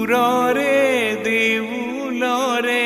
সুৰৰে দেউলৰে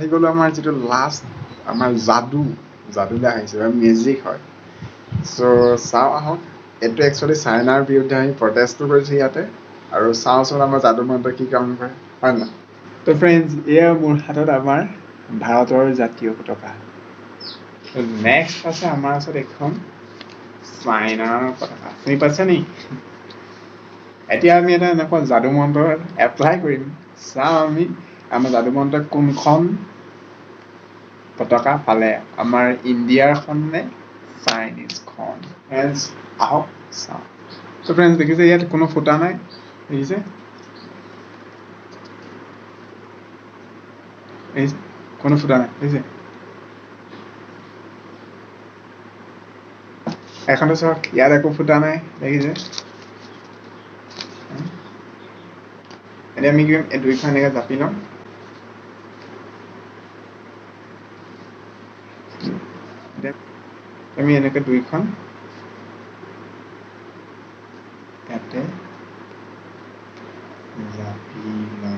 আহি গ'লো আমাৰ যিটো লাষ্ট আমাৰ যাদুলৈ আহিছে মেজিক হয় চ' চাওঁ আহক এইটো একচুৱেলি চাইনাৰ বিৰুদ্ধে আমি প্ৰটেষ্টো কৰিছোঁ ইয়াতে আৰু চাওঁচোন আমাৰ যাদু মন্ত্ৰই কি কাম কৰে হয় নহয় তো ফ্ৰেণ্ডছ এয়া মোৰ হাতত আমাৰ ভাৰতৰ জাতীয় পতাকা নেক্সট আছে আমাৰ ওচৰত এখন চাইনাৰ পতাকা চিনি পাইছে নি এতিয়া আমি এটা এনেকুৱা যাদু মন্ত্ৰ এপ্লাই কৰিম চাওঁ আমি আমাৰ যাদু মন্ত্ৰই কোনখন পতাকা পালে আমাৰ ইণ্ডিয়াৰখন নে চাইনিজখন ফ্ৰেণ্ডছ আহক চাওঁ তো ফ্ৰেণ্ডছ দেখিছে ইয়াত কোনো ফুটা নাই দেখিছে কোনো ফুটা নাই দেখিছে এখনতে চাওক ইয়াত একো ফুটা নাই দেখিছে এতিয়া আমি কি কৰিম এই দুইখন এনেকৈ জাপি লম আমি এনেকৈ দুইখন ইয়াতে জাপি লম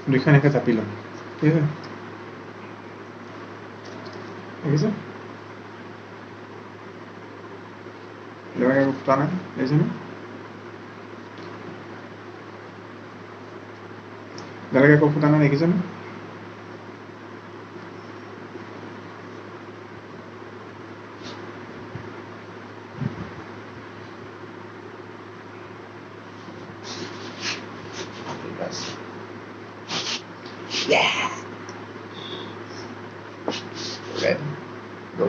দুইখন এনেকৈ জাপি লম ঠিক আছে দেখিছে ফুটা নাই দেখিছেনে বেলেগ একো ফুটা নাই দেখিছেনে Yeah. Ready? Go.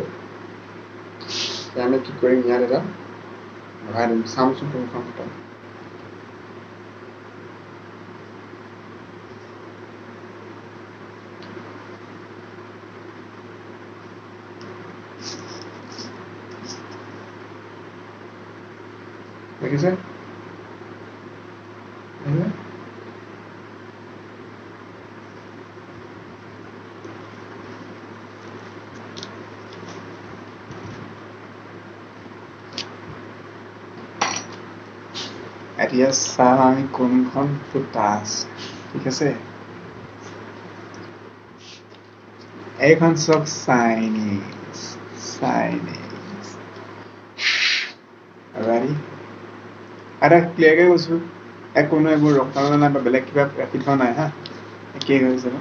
আমি কি কৰিম ইয়াত এটা ভৰাই দিম চাওঁচোন কোনখন ফুটা দেখিছে এতিয়া চাওঁ আমি কোনখন ফুটা আছে ঠিক আছে এইখন চাওক চাইনিজ ready এটা ক্লিয়াৰকৈ কৈছোঁ কোনো এইবোৰ ৰখাব নাই বা বেলেগ কিবা ৰাখি থোৱা নাই হা একেই হৈ যাব